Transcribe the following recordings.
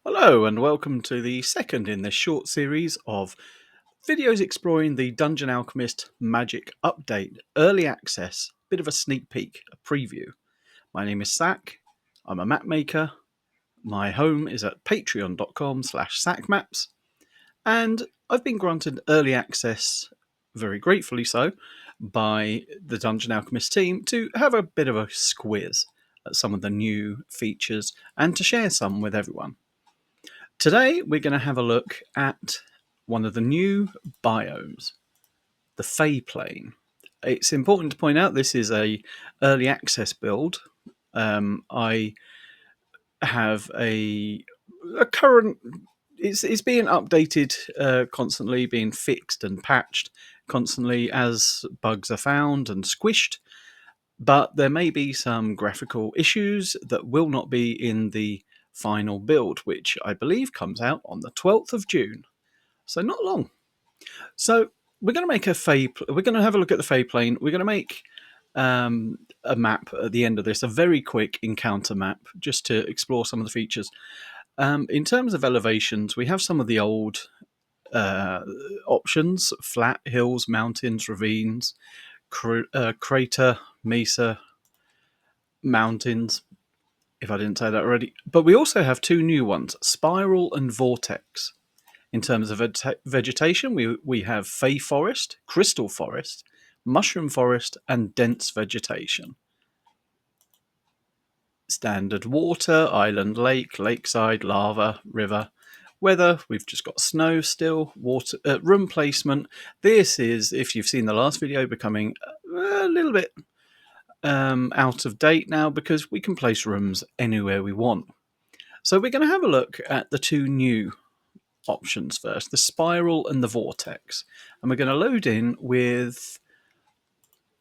Hello and welcome to the second in this short series of videos exploring the Dungeon Alchemist Magic Update Early Access, bit of a sneak peek, a preview. My name is Sac, I'm a map maker, my home is at patreon.com/SaCMaps, and I've been granted early access, very gratefully so, by the Dungeon Alchemist team to have a bit of a squiz at some of the new features and to share some with everyone. Today, we're going to have a look at one of the new biomes, the Fey Plane. It's important to point out this is a early access build. I have a current. It's being updated constantly, being fixed and patched constantly as bugs are found and squished. But there may be some graphical issues that will not be in the final build, which I believe comes out on the 12th of June. So not long. So we're going to make we're going to have a look at the Fey Plane. We're going to make a map at the end of this, a very quick encounter map, just to explore some of the features. In terms of elevations, we have some of the old options: flat hills, mountains, ravines, crater, mesa, mountains, if I didn't say that already. But we also have two new ones, spiral and vortex. In terms of vegetation, we have Fey Forest, Crystal Forest, Mushroom Forest, and dense vegetation. Standard water, island, lake, lakeside, lava, river. Weather, we've just got snow still. Water, room placement. This is, if you've seen the last video, becoming a little bit out of date now because we can place rooms anywhere we want. So we're going to have a look at the two new options first, the spiral and the vortex. And we're going to load in with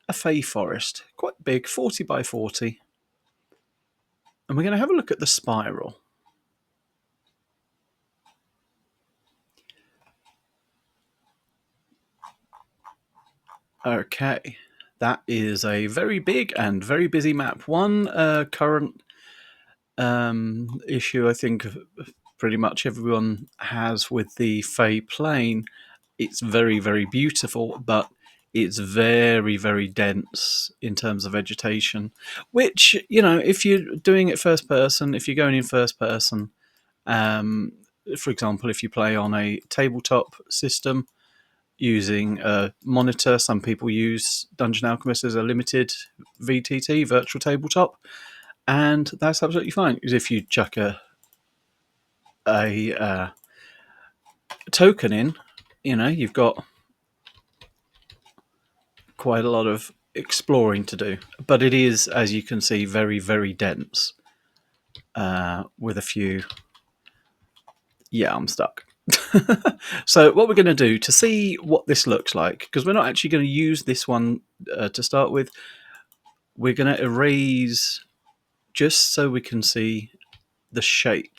a Fey Forest, quite big, 40 by 40. And we're going to have a look at the spiral. Okay, that is a very big and very busy map. One current issue I think pretty much everyone has with the Fey Plane, it's very, very beautiful, but it's very, very dense in terms of vegetation. Which, if you're doing it first person, if you're going in first person, for example, if you play on a tabletop system using a monitor, some people use Dungeon Alchemist as a limited VTT, virtual tabletop, and that's absolutely fine. Because if you chuck a token in, you've got quite a lot of exploring to do. But it is, as you can see, very, very dense with a few... Yeah, I'm stuck. So what we're going to do to see what this looks like, because we're not actually going to use this one to start with, we're going to erase just so we can see the shape.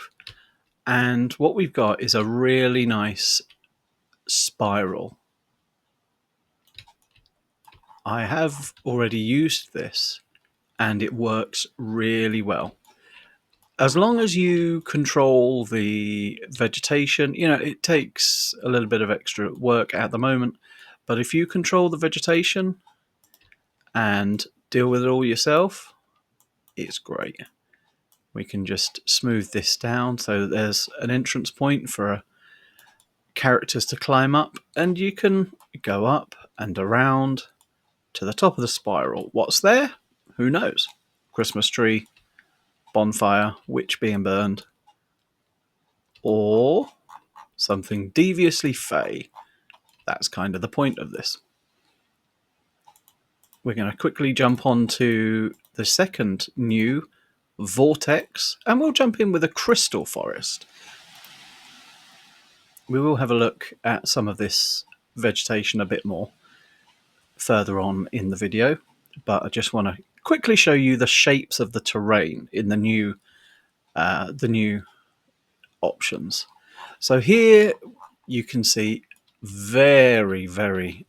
And what we've got is a really nice spiral. I have already used this and it works really well. As long as you control the vegetation, it takes a little bit of extra work at the moment, but if you control the vegetation and deal with it all yourself, it's great. We can just smooth this down so that there's an entrance point for characters to climb up, and you can go up and around to the top of the spiral. What's there? Who knows? Christmas tree, bonfire, witch being burned, or something deviously fey. That's kind of the point of this. We're going to quickly jump on to the second new vortex, and we'll jump in with a crystal forest. We will have a look at some of this vegetation a bit more further on in the video, but I just want to quickly show you the shapes of the terrain in the new options. So here you can see very, very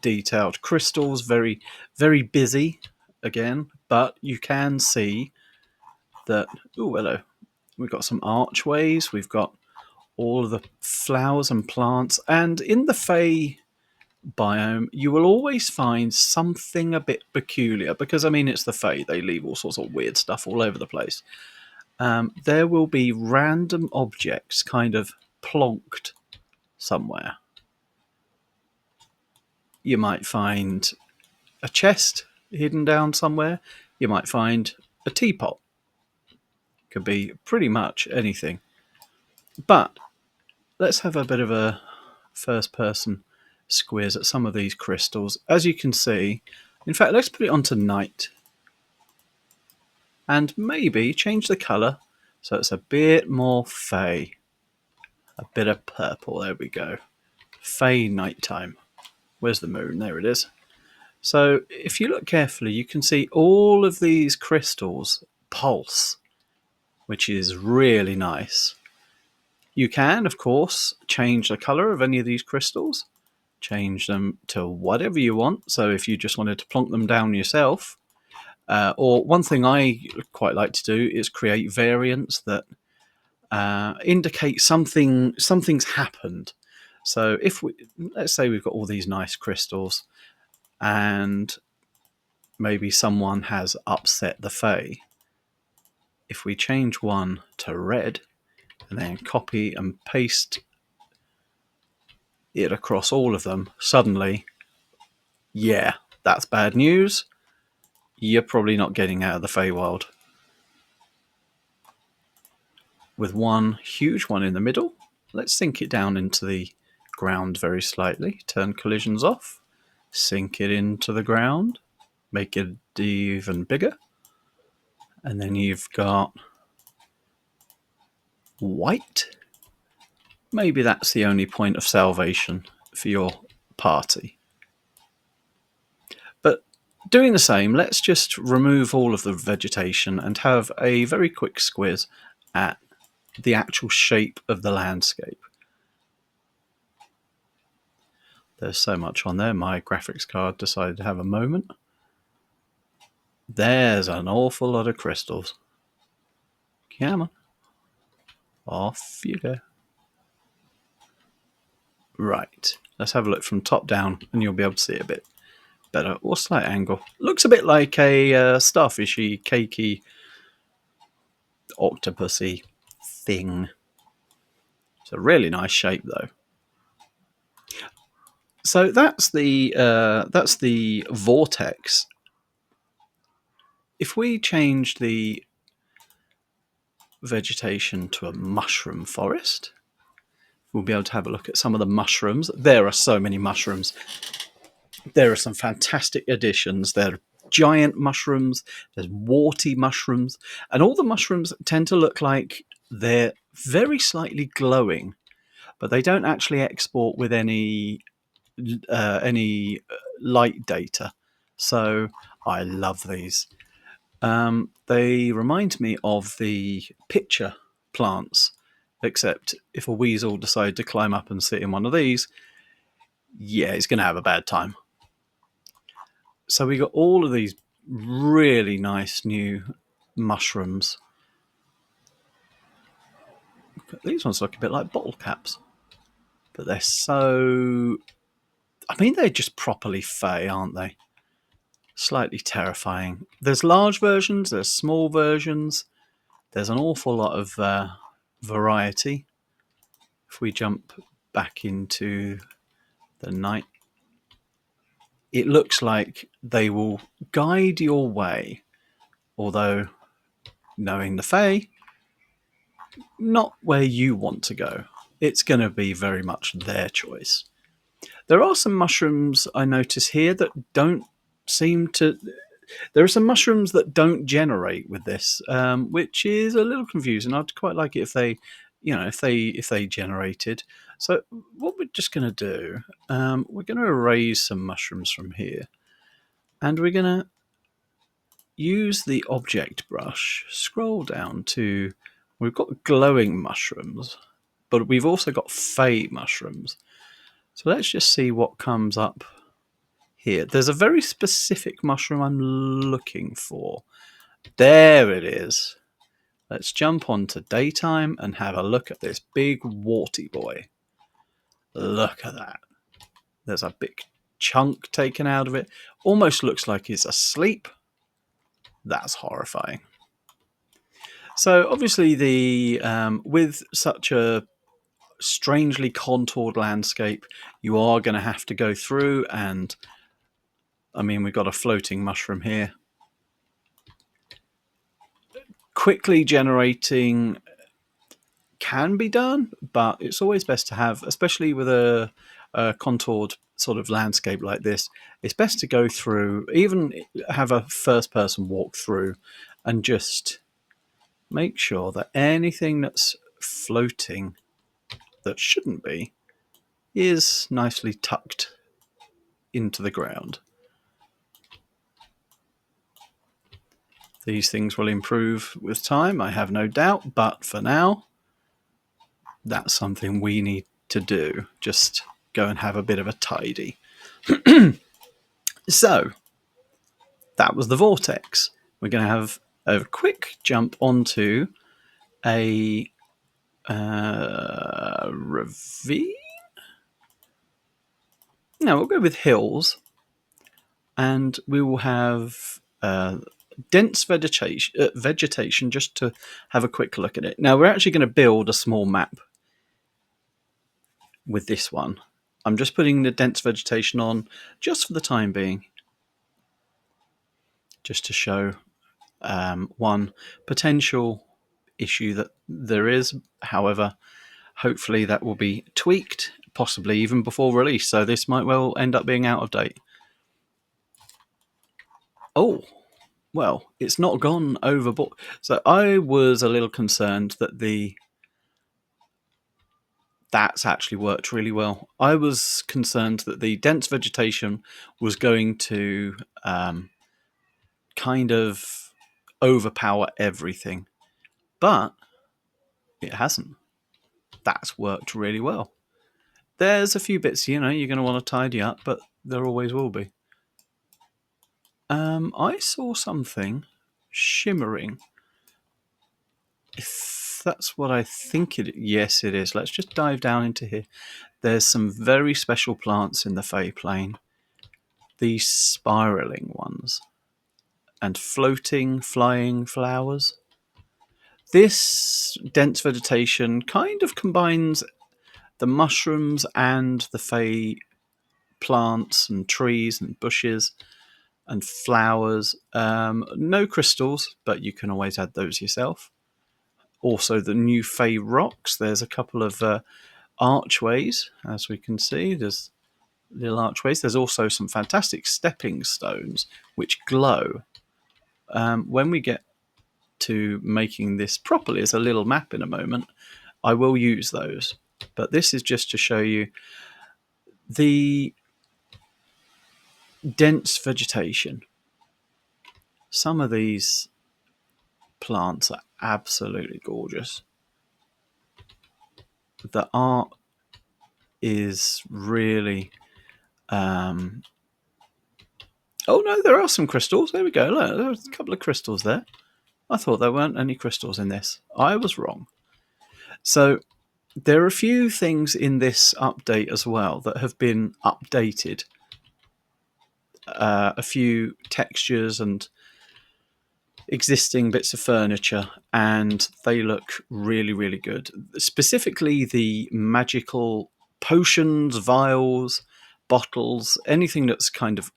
detailed crystals, very, very busy again, but you can see that, oh, hello, We've got some archways. We've got all of the flowers and plants. And in the Fey biome, you will always find something a bit peculiar because, I mean, it's the Fey. They leave all sorts of weird stuff all over the place. There will be random objects kind of plonked somewhere. You might find a chest hidden down somewhere. You might find a teapot. Could be pretty much anything. But let's have a bit of a first person squiz at some of these crystals. As you can see, in fact, let's put it onto night and maybe change the colour so it's a bit more Fey. A bit of purple, there we go. Fey nighttime. Where's the moon? There it is. So if you look carefully, you can see all of these crystals pulse, which is really nice. You can, of course, change the colour of any of these crystals, change them to whatever you want. So if you just wanted to plonk them down yourself, or one thing I quite like to do is create variants that indicate something's happened. So if let's say we've got all these nice crystals, and maybe someone has upset the Fae. If we change one to red, and then copy and paste it across all of them, suddenly, yeah, that's bad news. You're probably not getting out of the Feywild. With one huge one in the middle, let's sink it down into the ground very slightly. Turn collisions off, sink it into the ground, make it even bigger. And then you've got white. Maybe that's the only point of salvation for your party. But doing the same, let's just remove all of the vegetation and have a very quick squiz at the actual shape of the landscape. There's so much on there. My graphics card decided to have a moment. There's an awful lot of crystals. Come on. Off you go. Right. Let's have a look from top down and you'll be able to see it a bit better, or slight angle. Looks a bit like a starfishy, cakey, octopusy thing. It's a really nice shape, though. So that's the vortex. If we change the vegetation to a mushroom forest, we'll be able to have a look at some of the mushrooms. There are so many mushrooms. There are some fantastic additions. There are giant mushrooms, there's warty mushrooms, and all the mushrooms tend to look like they're very slightly glowing, but they don't actually export with any light data. So I love these. They remind me of the pitcher plants, except if a weasel decided to climb up and sit in one of these, yeah, it's going to have a bad time. So we got all of these really nice new mushrooms. These ones look a bit like bottle caps, but they're so... I mean, they're just properly Fey, aren't they? Slightly terrifying. There's large versions, there's small versions. There's an awful lot of variety. If we jump back into the night, it looks like they will guide your way, although knowing the Fae, not where you want to go. It's going to be very much their choice. There are some mushrooms I notice here that don't seem to... There are some mushrooms that don't generate with this, which is a little confusing. I'd quite like it if they, if they generated. So what we're just going to do, we're going to erase some mushrooms from here, and we're going to use the object brush. Scroll down to... We've got glowing mushrooms, but we've also got Fey mushrooms. So let's just see what comes up here. There's a very specific mushroom I'm looking for. There it is. Let's jump on to daytime and have a look at this big warty boy. Look at that. There's a big chunk taken out of it. Almost looks like he's asleep. That's horrifying. So obviously with such a strangely contoured landscape, you are going to have to go through and, I mean, we've got a floating mushroom here. Quickly generating can be done, but it's always best to have, especially with a contoured sort of landscape like this, it's best to go through, even have a first person walk through and just make sure that anything that's floating that shouldn't be is nicely tucked into the ground. These things will improve with time, I have no doubt, but for now, that's something we need to do. Just go and have a bit of a tidy. So, that was the vortex. We're going to have a quick jump onto a ravine? No, we'll go with hills. And we will have dense vegetation just to have a quick look at it. Now, we're actually going to build a small map with this one. I'm just putting the dense vegetation on just for the time being, just to show one potential issue that there is. However, hopefully that will be tweaked, possibly even before release, so this might well end up being out of date. Oh, well, it's not gone overboard. So I was a little concerned that that's actually worked really well. I was concerned that the dense vegetation was going to kind of overpower everything, but it hasn't. That's worked really well. There's a few bits, you're going to want to tidy up, but there always will be. I saw something shimmering. If that's what I think it is. Yes, it is. Let's just dive down into here. There's some very special plants in the Fey Plane. These spiraling ones. And floating, flying flowers. This dense vegetation kind of combines the mushrooms and the Fey plants and trees and bushes and flowers. No crystals, but you can always add those yourself. Also, the new Fey rocks. There's a couple of archways, as we can see. There's little archways. There's also some fantastic stepping stones which glow. When we get to making this properly as a little map in a moment, I will use those. But this is just to show you the dense vegetation. Some of these plants are absolutely gorgeous. The art is really... Oh no, there are some crystals. There we go. Look, there's a couple of crystals there. I thought there weren't any crystals in this. I was wrong. So there are a few things in this update as well that have been updated. A few textures and existing bits of furniture, and they look really, really good. Specifically, the magical potions, vials, bottles, anything that's kind of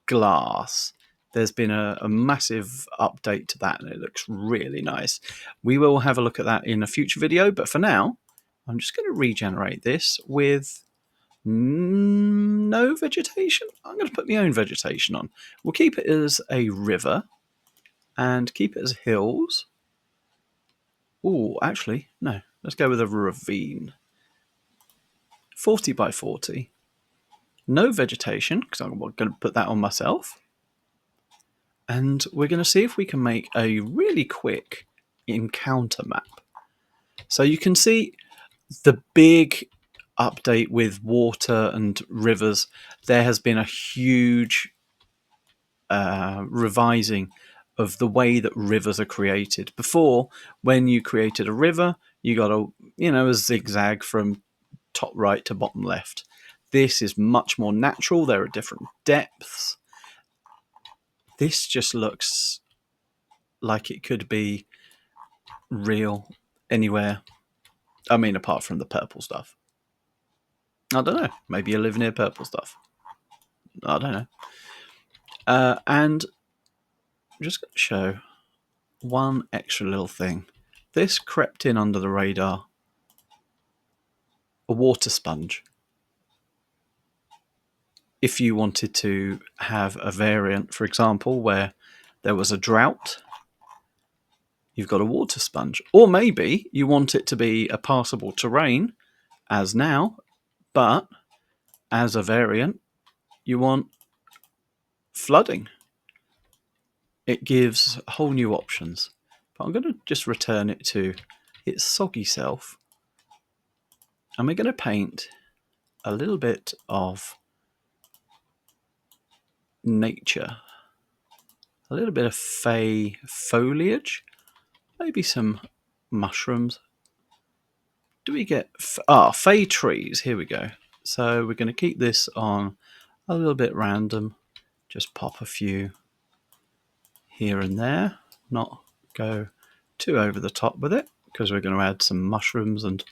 glass. There's been a massive update to that, and it looks really nice. We will have a look at that in a future video, but for now, I'm just going to regenerate this with no vegetation. I'm going to put my own vegetation on. We'll keep it as a river and keep it as hills. Oh, actually, no. Let's go with a ravine. 40 by 40. No vegetation, because I'm going to put that on myself. And we're going to see if we can make a really quick encounter map. So you can see the big update with water and rivers. There has been a huge revising of the way that rivers are created. Before, when you created a river, you got a zigzag from top right to bottom left. This is much more natural. There are different depths. This just looks like it could be real anywhere. I mean, apart from the purple stuff. I don't know. Maybe you live near purple stuff. I don't know. And I'm just going to show one extra little thing. This crept in under the radar. A water sponge. If you wanted to have a variant, for example, where there was a drought, you've got a water sponge. Or maybe you want it to be a passable terrain, as now, but as a variant, you want flooding. It gives whole new options. But I'm going to just return it to its soggy self. And we're going to paint a little bit of nature. A little bit of fey foliage. Maybe some mushrooms. Do we get... fey trees. Here we go. So we're going to keep this on a little bit random. Just pop a few here and there. Not go too over the top with it, because we're going to add some mushrooms and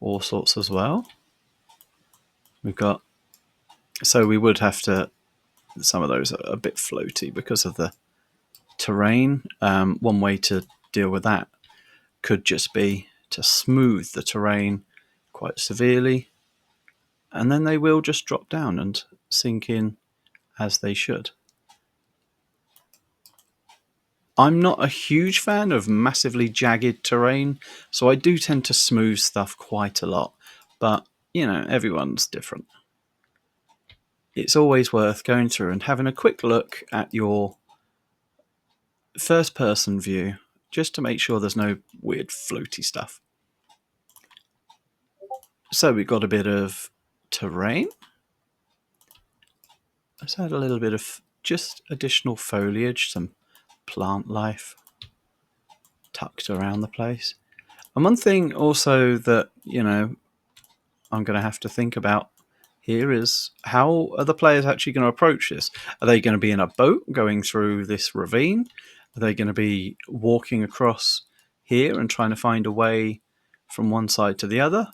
all sorts as well. We've got... So we would have to... Some of those are a bit floaty because of the terrain. One way to deal with that could just be to smooth the terrain quite severely, and then they will just drop down and sink in as they should. I'm not a huge fan of massively jagged terrain, so I do tend to smooth stuff quite a lot, but everyone's different. It's always worth going through and having a quick look at your first person view just to make sure there's no weird floaty stuff. So we've got a bit of terrain. Let's add a little bit of just additional foliage, some plant life tucked around the place. And one thing also that, I'm going to have to think about here is, how are the players actually going to approach this? Are they going to be in a boat going through this ravine? Are they going to be walking across here and trying to find a way from one side to the other?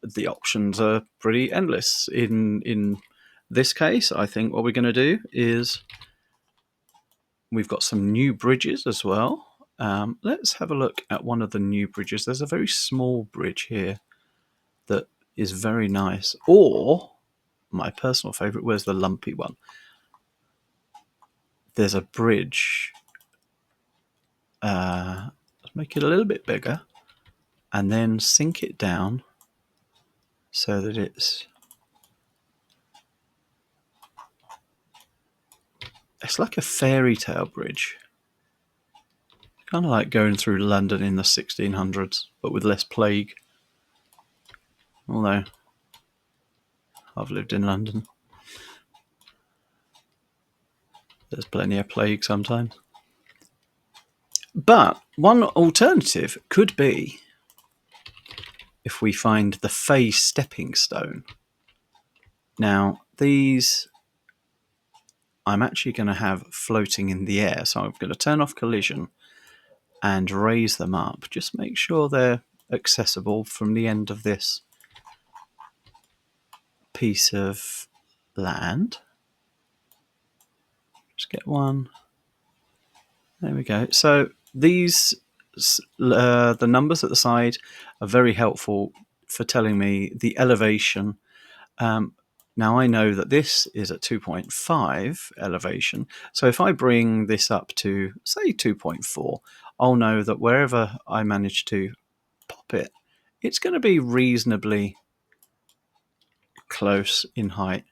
The options are pretty endless. In this case, I think what we're going to do is, we've got some new bridges as well. Let's have a look at one of the new bridges. There's a very small bridge here that is very nice. Or, my personal favourite, where's the lumpy one? There's a bridge. Let's make it a little bit bigger and then sink it down so that it's like a fairy tale bridge. Kind of like going through London in the 1600s, but with less plague. Although, I've lived in London. There's plenty of plague sometimes. But one alternative could be if we find the Fey stepping stone. Now, these I'm actually going to have floating in the air, so I'm going to turn off collision and raise them up. Just make sure they're accessible from the end of this piece of land. Just get one. There we go. So these, the numbers at the side are very helpful for telling me the elevation. Now I know that this is at 2.5 elevation. So if I bring this up to, say, 2.4, I'll know that wherever I manage to pop it, it's going to be reasonably close in height.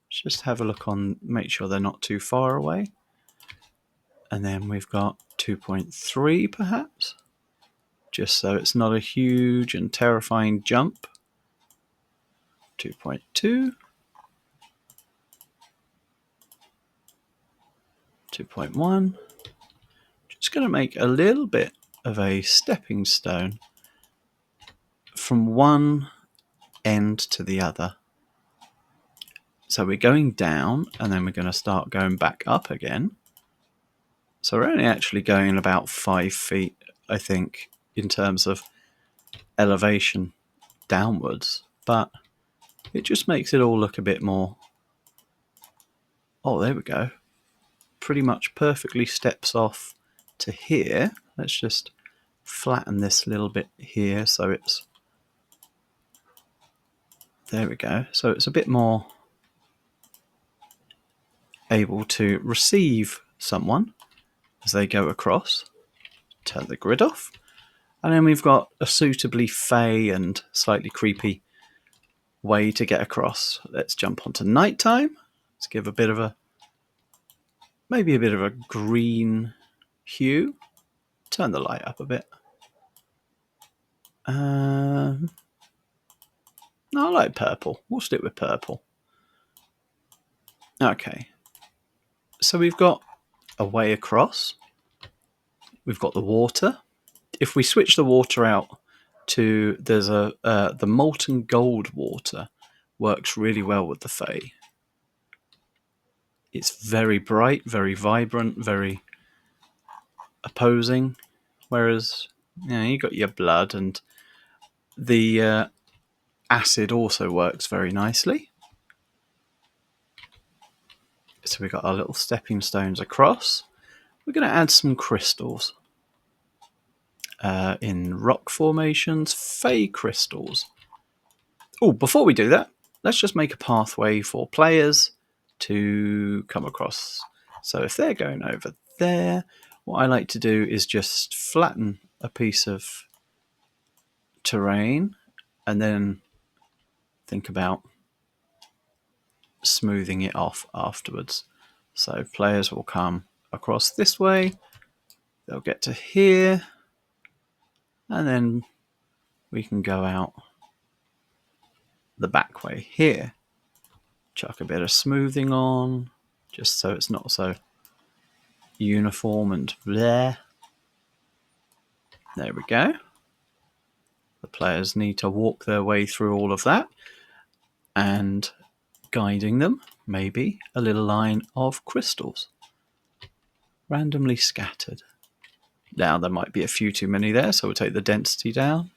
Just have a look on, make sure they're not too far away. And then we've got 2.3 perhaps, just so it's not a huge and terrifying jump. 2.2. 2.1. Just going to make a little bit of a stepping stone from one end to the other. So we're going down and then we're going to start going back up again. So we're only actually going about 5 feet, I think, in terms of elevation downwards, but it just makes it all look a bit more. Oh, there we go. Pretty much perfectly steps off to here. Let's just flatten this little bit here so it's. There we go. So it's a bit more able to receive someone as they go across. Turn the grid off. And then we've got a suitably fey and slightly creepy way to get across. Let's jump onto nighttime. Let's give a bit of a, maybe a bit of a green hue. Turn the light up a bit. No, I like purple. We'll stick with purple. Okay. So we've got a way across. We've got the water. If we switch the water out to, there's the molten gold water works really well with the Fey. It's very bright, very vibrant, very opposing. Whereas, you got your blood, and the acid also works very nicely. So we've got our little stepping stones across. We're going to add some crystals. In rock formations, Fey crystals. Oh, before we do that, let's just make a pathway for players to come across. So if they're going over there, what I like to do is just flatten a piece of terrain and then think about smoothing it off afterwards. So players will come across this way, they'll get to here, and then we can go out the back way here. Chuck a bit of smoothing on, just so it's not so uniform and bleh. There we go. The players need to walk their way through all of that, and guiding them, maybe a little line of crystals randomly scattered. Now there might be a few too many there, so we'll take the density down.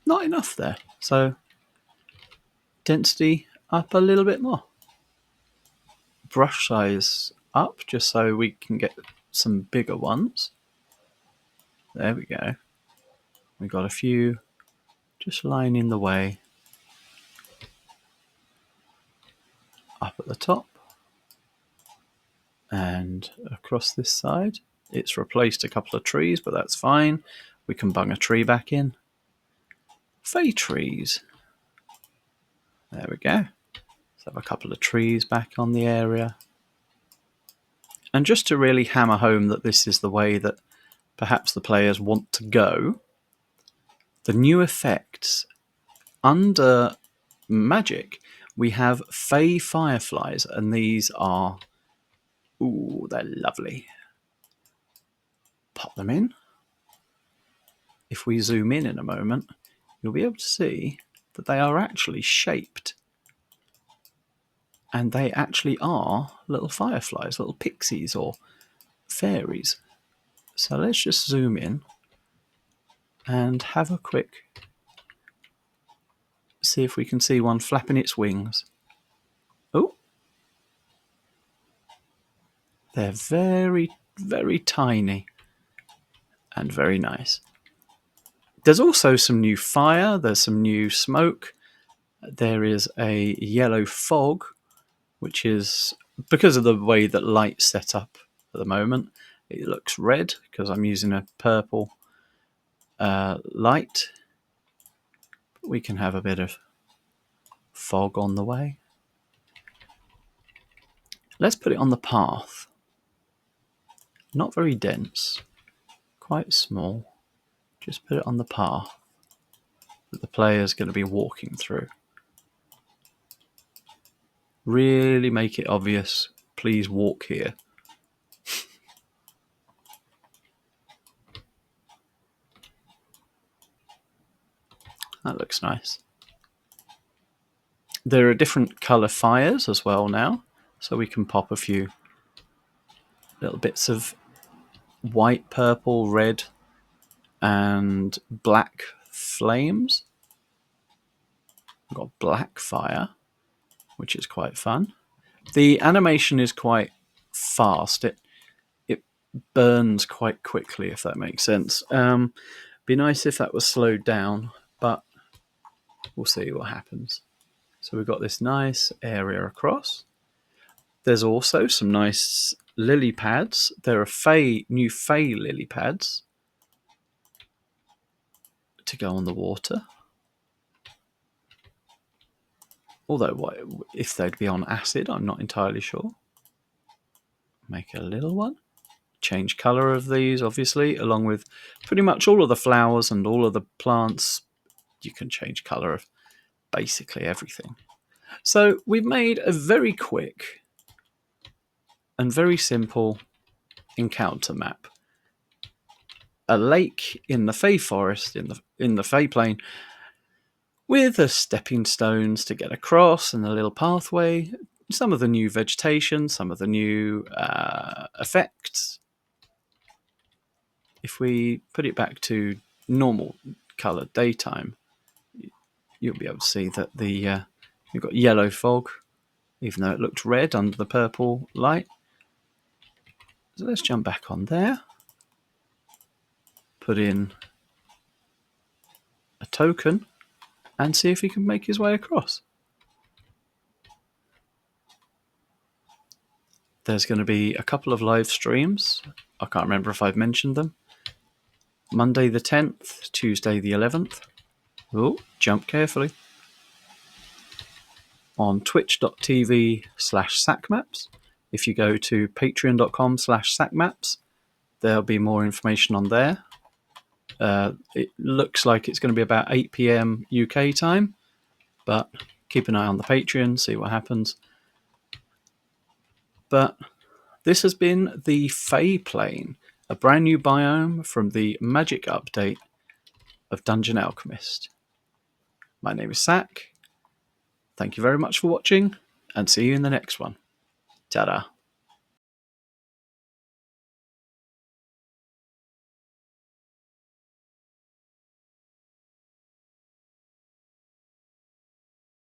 Not enough there, so density up a little bit more. Brush size up, just so we can get some bigger ones. There we go. We got a few just lining the way up at the top and across this side. It's replaced a couple of trees, but that's fine. We can bung a tree back in. Fey trees. There we go. Let's have a couple of trees back on the area. And just to really hammer home that this is the way that perhaps the players want to go, the new effects under magic, we have Fey fireflies, and these are, ooh, they're lovely. Pop them in. If we zoom in a moment, you'll be able to see that they are actually shaped. And they actually are little fireflies, little pixies or fairies. So let's just zoom in and have a quick see if we can see one flapping its wings. Oh, they're very, very tiny and very nice. There's also some new fire, there's some new smoke. There is a yellow fog, which is, because of the way that light's set up at the moment, it looks red because I'm using a purple light. We can have a bit of fog on the way. Let's put it on the path. Not very dense, quite small. Just put it on the path that the player is going to be walking through. Really make it obvious. please walk here. That looks nice. There are different colour fires as well now, so we can pop a few little bits of white, purple, red, and black flames. We've got black fire, which is quite fun. The animation is quite fast. It burns quite quickly, if that makes sense. Be nice if that was slowed down, but we'll see what happens. So we've got this nice area across. There's also some nice lily pads. There are new Fey lily pads to go on the water. Although, if they'd be on acid, I'm not entirely sure. Make a little one. Change colour of these, obviously, along with pretty much all of the flowers and all of the plants. You can change colour of basically everything. So we've made a very quick and very simple encounter map. A lake in the Fey Forest, in the Fey Plane, with the stepping stones to get across and a little pathway. Some of the new vegetation, some of the new effects. If we put it back to normal colour daytime, you'll be able to see that you've got yellow fog, even though it looked red under the purple light. So let's jump back on there. Put in a token and see if he can make his way across. There's going to be a couple of live streams. I can't remember if I've mentioned them. Monday the 10th, Tuesday the 11th. Oh, jump carefully. On twitch.tv/SaCMaps. If you go to patreon.com/SaCMaps, there'll be more information on there. It looks like it's going to be about 8 p.m. UK time, but keep an eye on the Patreon, see what happens. But this has been the Fey Plane, a brand new biome from the Magic update of Dungeon Alchemist. My name is Sac. Thank you very much for watching, and see you in the next one. Ta-da.